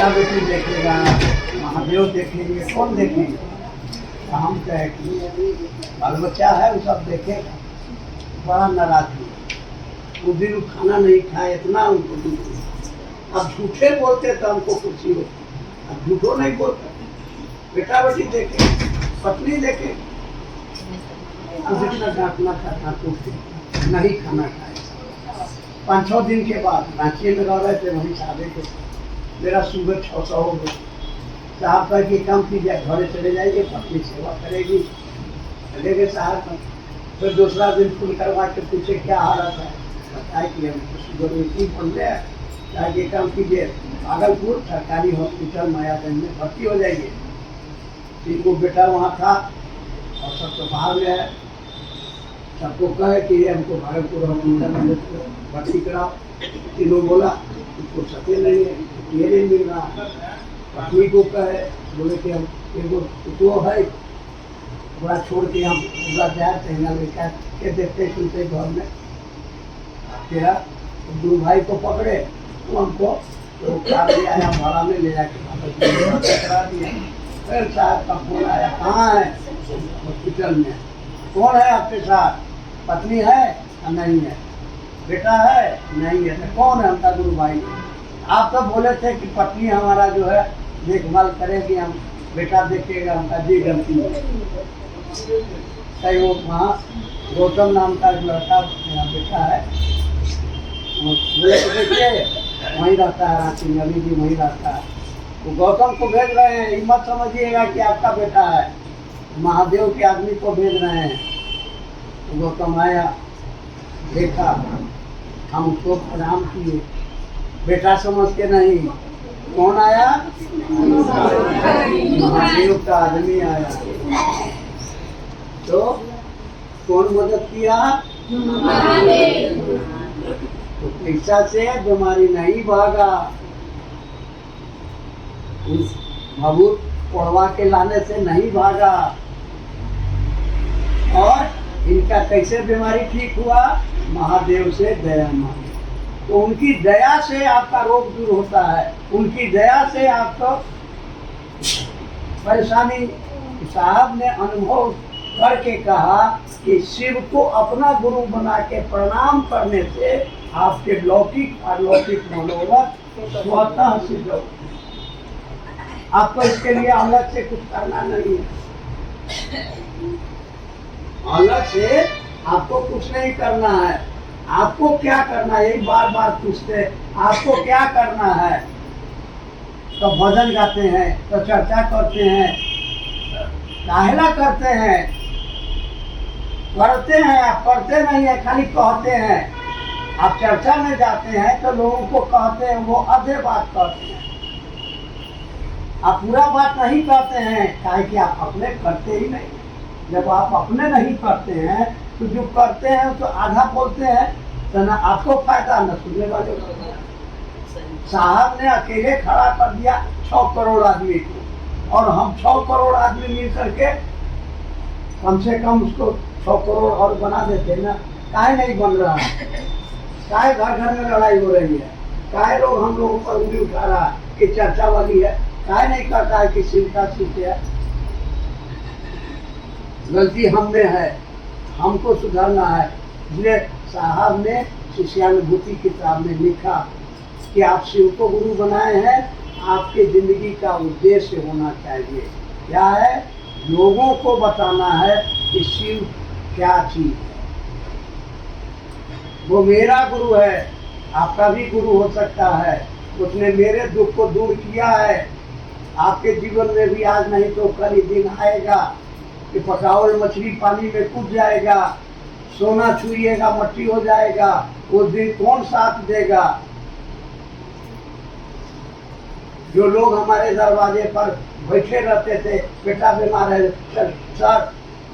बेटा बेटी देखेगा, महादेव देखेंगे, कौन देखेंगे? तो हम कहे कि बाल बच्चा है वो सब देखेगा। बड़ा नाराज हुआ, उस दिन खाना नहीं खाए, इतना उनको दुख हुआ। अब झूठे बोलते तो हमको खुशी होती, अब झूठो नहीं बोलते। बेटा बेटी देखे, पत्नी देखे, अब इतना डांटना था डांटते, नहीं खाना खाए। 5-6 दिन के बाद रांची में रह रहे थे, वहीं शादी थे। मेरा सुबह 600 हो गया। साहब कह के काम कीजिए, घरे चले जाइए, पत्नी सेवा करेगी। चले गए साहब। फिर दूसरा दिन फोन करवा के पूछे क्या हालत है, बताए कि हमको शुगर इतनी बढ़ गया, ये काम कीजिए, भागलपुर सरकारी हॉस्पिटल मायागंज में भर्ती हो जाइए। तीन बेटा वहाँ था और सब तो बाहर में है। सबको कहे कि हमको भागलपुर हॉस्पिटल में भर्ती कराओ। तीनों बोला उसको सत्य नहीं है, ये नहीं मिल रहा। पत्नी को कहे, बोले कि हम एगो तो है पूरा छोड़ के हम पूरा जाए कहना लेकर के देखते सुनते घर में। तेरा दो भाई को पकड़े, तो हमको तो आया भाड़ा में ले जाके करा दिया। फिर साहब का फोन आया, कहाँ है? हॉस्पिटल में। कौन है आपके साथ? पत्नी है? नहीं है। बेटा है? नहीं है। तो कौन है? हमका गुरु भाई। आप तो बोले थे कि पत्नी हमारा जो है देखभाल करेगी, हम बेटा देखेगा। हमका जी गलती है। कई वो वहाँ गौतम नाम का एक लड़का मेरा बेटा है, बोले तो देखिए वहीं रहता है रांची में, अभी भी वहीं रहता है। वो गौतम को भेज रहे हैं, हिम्मत समझिएगा कि आपका बेटा है, महादेव के आदमी को भेज रहे हैं। तो गौतम आया, देखा, हम उसको प्रणाम किए, बेटा समझ के नहीं। कौन आया? महादेव का आदमी आया। तो कौन मदद किया? तो पैसा से बीमारी नहीं भागा, उस भभूत पढ़वा के लाने से नहीं भागा। और इनका कैसे बीमारी ठीक हुआ? महादेव से दया मांगी। तो उनकी दया से आपका रोग दूर होता है, उनकी दया से आपको परेशानी। साहब ने अनुभव करके कहा कि शिव को अपना गुरु बना के प्रणाम करने से आपके लौकिक अलौकिक मनोरथ स्वतः सिद्ध हो। आपको इसके लिए अलग से कुछ करना नहीं है, अलग से आपको कुछ नहीं करना है। आपको क्या करना है, यही बार बार पूछते हैं, आपको क्या करना है? तो भजन गाते हैं, तो चर्चा करते हैं, काहेला करते हैं? करते हैं, आप करते नहीं है, खाली कहते हैं। आप चर्चा में जाते हैं तो लोगों को कहते हैं, वो आधे बात कहते हैं, आप पूरा बात नहीं कहते हैं, काहे कि आप अपने करते ही नहीं। जब आप अपने नहीं करते हैं तो जो करते हैं तो आधा बोलते हैं, तो ना आपको फायदा न सुनने वाले को। साहब ने अकेले खड़ा कर दिया 6 करोड़ आदमी को, और हम 6 करोड़ आदमी मिल करके कम से कम उसको 6 करोड़ और बना देते ना। काहे नहीं बन रहा है? काहे घर घर में लड़ाई हो रही है? काहे लोग हम लोगों पर उंगली उठा रहा है कि चर्चा वाली है? काहे नहीं करता है कि शिव का शिष्य है? गलती हम में है, हमको सुधरना है। इसलिए साहब ने शिष्यानुभूति किताब में लिखा कि आप शिव को गुरु बनाए हैं, आपके जिंदगी का उद्देश्य होना चाहिए क्या है? लोगों को बताना है कि शिव क्या चीज है। वो मेरा गुरु है, आपका भी गुरु हो सकता है। उसने मेरे दुख को दूर किया है। आपके जीवन में भी आज नहीं तो कल ही दिन आएगा कि पकावल मछली पानी में कूद जाएगा, सोना छुइएगा मट्टी हो जाएगा। उस दिन कौन साथ देगा? जो लोग हमारे दरवाजे पर बैठे रहते थे, बेटा बीमार है, सर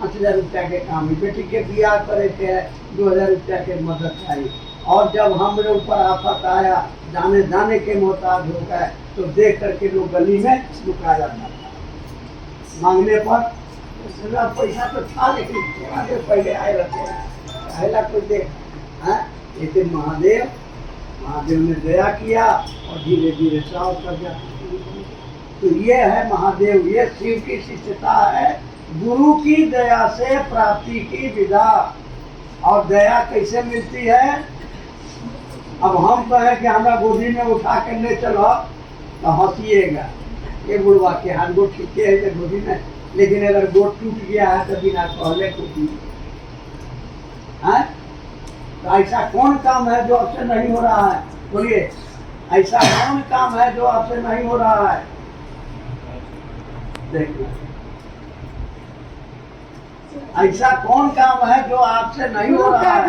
5,000 रुपया के काम है, बेटी के ब्याह करे के 2,000 रुपया के मदद चाहिए। और जब हमारे ऊपर आफत आया, जाने जाने के मोहताज हो गए, तो देख करके लोग गली में लुका जाता था। मांगने पर पैसा तो था, लेकिन थोड़ा देर पहले आए रहते हैं, पहला कोई देख। लेकिन महादेव ने दया किया और धीरे धीरे साफ कर दिया। तो ये है महादेव, ये शिव की शिष्यता है, गुरु की दया से प्राप्ति की विधा। और दया कैसे मिलती है? अब हम कहें कि हमारा गोदी में उठा कर ले चलो तो हंसिएगा, ये बुढ़वा के हाथ गोड़ ठीक है तो गोदी में, लेकिन अगर गोड़ टूट गया है तो बिना कहले टूटी है। तो ऐसा कौन काम है जो आपसे नहीं हो रहा है? बोलिए, ऐसा कौन काम है जो आपसे नहीं हो रहा है? देखना, ऐसा कौन काम है जो आपसे नहीं हो रहा है?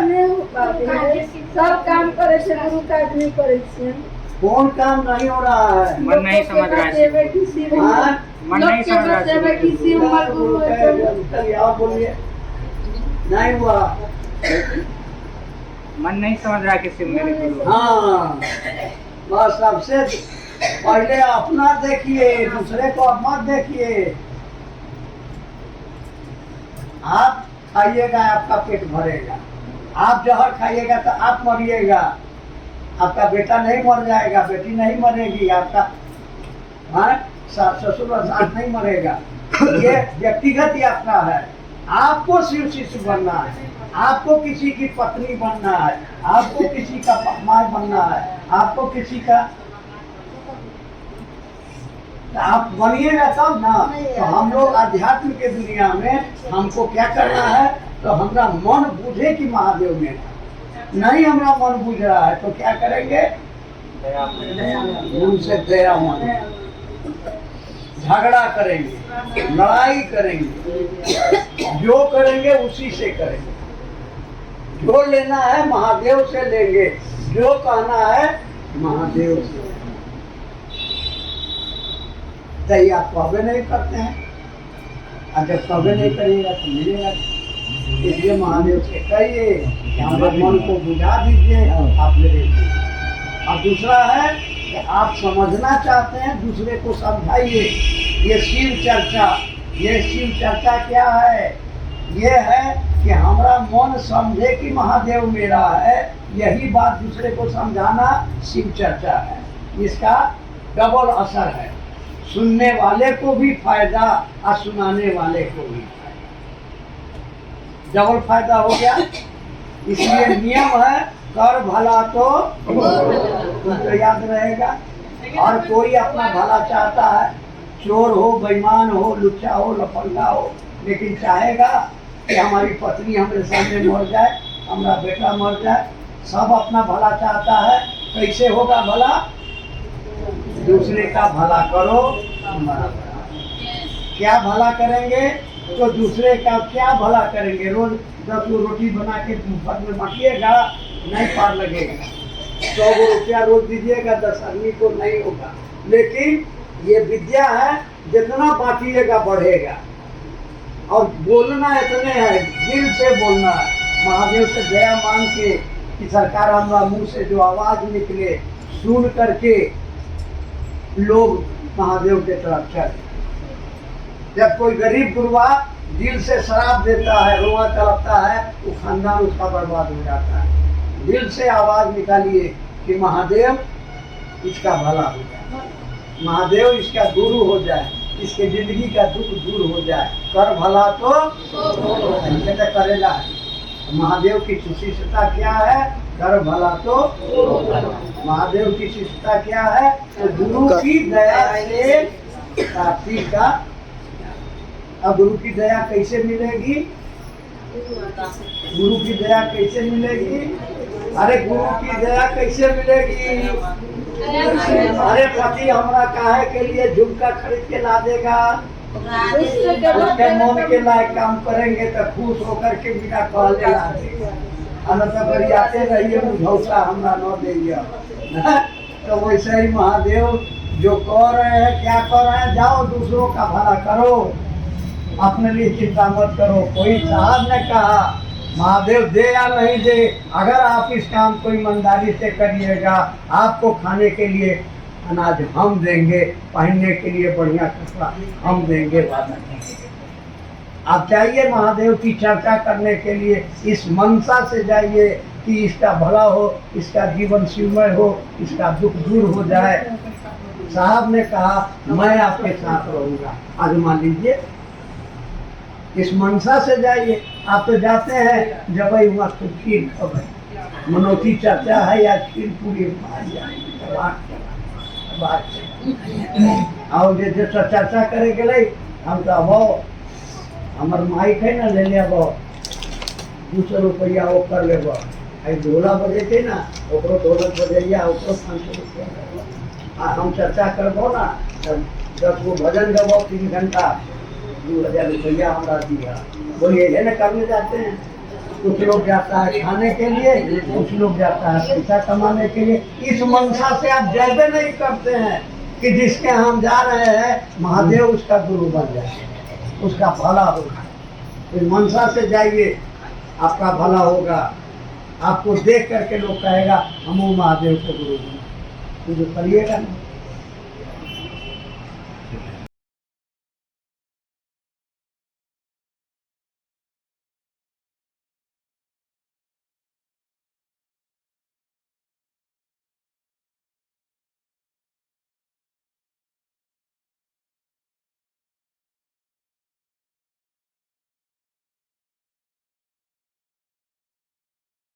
सब काम करे से गुरु काज नहीं करे से। कौन काम नहीं हो रहा है? मन नहीं समझ रहा है, मन नहीं समझ रहा है। आप बोलिए, नहीं हुआ, मन नहीं समझ रहा किसी मेरे गुरु। हाँ, बस सबसे पहले अपना देखिए, दूसरे को अब मत देखिए। आप खाइएगा आपका पेट भरेगा, आप जहर खाइएगा तो आप मरिएगा, आपका बेटा नहीं मर जाएगा, बेटी नहीं मरेगी, आपका सास ससुर और सास नहीं मरेगा। ये व्यक्तिगत यात्रा है। आपको शिव शिष्य बनना है, आपको किसी की पत्नी बनना है, आपको किसी का माँ बनना है, आपको किसी का, आप बनिएगा तब ना। तो हम लोग अध्यात्म के दुनिया में हमको क्या करना है? तो हमारा मन बुझे कि महादेव में नहीं, हमारा मन बुझ रहा है तो क्या करेंगे? गुरु से दया मन, झगड़ा करेंगे, लड़ाई करेंगे, जो करेंगे उसी से करेंगे। जो लेना है महादेव से लेंगे, जो कहना है महादेव से। तय आप कभी नहीं करते हैं, और जब कभी नहीं करिएगा तो मिलेगा। इसलिए महादेव से कहिए कि हमारे मन को बुझा दीजिए, आप मेरे। और दूसरा है कि आप समझना चाहते हैं, दूसरे को समझाइए। ये शिव चर्चा, ये शिव चर्चा क्या है? ये है कि हमारा मन समझे कि महादेव मेरा है, यही बात दूसरे को समझाना शिव चर्चा है। इसका डबल असर है, सुनने वाले को भी फायदा और सुनाने वाले को भी फायदा, डबल फायदा हो गया। इसलिए नियम है, कर भला तो तुमको याद रहेगा। और कोई अपना भला चाहता है, चोर हो, बेईमान हो, लुच्चा हो, लफंगा हो, लेकिन चाहेगा कि हमारी पत्नी हमारे सामने मर जाए, हमारा बेटा मर जाए, सब अपना भला चाहता है। कैसे होगा भला? दूसरे का भला करो, क्या भला करेंगे? तो दूसरे का क्या भला करेंगे? रोज 10 रोटी बना के मुफ्त में बांटिएगा, नहीं पार लगेगा। 100 रुपया रोज दीजिएगा, 10 आदमी को नहीं होगा। लेकिन ये विद्या है, जितना बांटिएगा बढ़ेगा। और बोलना इतने है, दिल से बोलना है, महादेव से दया मांग के कि सरकार हमारा मुंह से जो आवाज निकले सुन करके लोग महादेव के तरफ चले। जब कोई गरीब गुरुआ दिल से शराब देता है, रोआ तड़पता है, वो खानदान उसका बर्बाद हो जाता है। दिल से आवाज निकालिए कि महादेव इसका भला हो जाए, महादेव इसका गुरु हो जाए, इसके जिंदगी का दुख दूर हो जाए। कर भला तो करेगा। महादेव की शिष्यता क्या है? कर भला तो महादेव की शिष्यता क्या है? तो गुरु की दया से प्राप्ति का। अब गुरु की दया कैसे मिलेगी? गुरु की दया कैसे मिलेगी? अरे गुरु की दया कैसे मिलेगी? अरे पति हमारा काहे के लिए झुमका खरीद के ला देगा, उसके मन के लायक काम करेंगे तो खुश होकर के बिना कहले ला देगा। बरियाते रहिए मुझौसा हमरा न देंगे। तो वैसे ही महादेव जो कह रहे हैं, क्या कह रहे हैं? जाओ दूसरों का भला करो, अपने लिए चिंता मत करो। कोई साहब ने कहा महादेव दे या नहीं दे, अगर आप इस काम को ईमानदारी से करिएगा, आपको खाने के लिए अनाज हम देंगे, पहनने के लिए बढ़िया कपड़ा हम देंगे। आप चाहिए महादेव की चर्चा करने के लिए, इस मनसा से जाइए कि इसका भला हो, इसका जीवन शिवमय हो, इसका दुख दूर हो जाए। साहब ने कहा मैं आपके साथ रहूंगा। आजमा लीजिए, इस मनसा से जाइए। आप तो जाते हैं जब वहाँ तो खीर खबर मनोती चर्चा है या खीर पूरी और जैसे चर्चा करे गए हम तो अब हमार माइक है ना ले लिया 200 रुपया वो कर ले ढोला बजे थे ना ओकरो ढोलक बजैया ओकरो 500 रुपया हम चर्चा करबो ना तब 10 गो भजन गबो 3 घंटा 2000 रुपया हमारा दिया। बोलिए ये ना करने जाते हैं। कुछ लोग जाता है खाने के लिए, कुछ लोग जाता है पैसा कमाने के लिए। इस मनसा से आप जैसे नहीं करते हैं कि जिसके हम जा रहे हैं महादेव उसका गुरु बन जाए, उसका भला होगा। इस मनसा से जाइए, आपका भला होगा। आपको देख करके लोग कहेगा हम महादेव के गुरु बने, तो जो करिएगा ना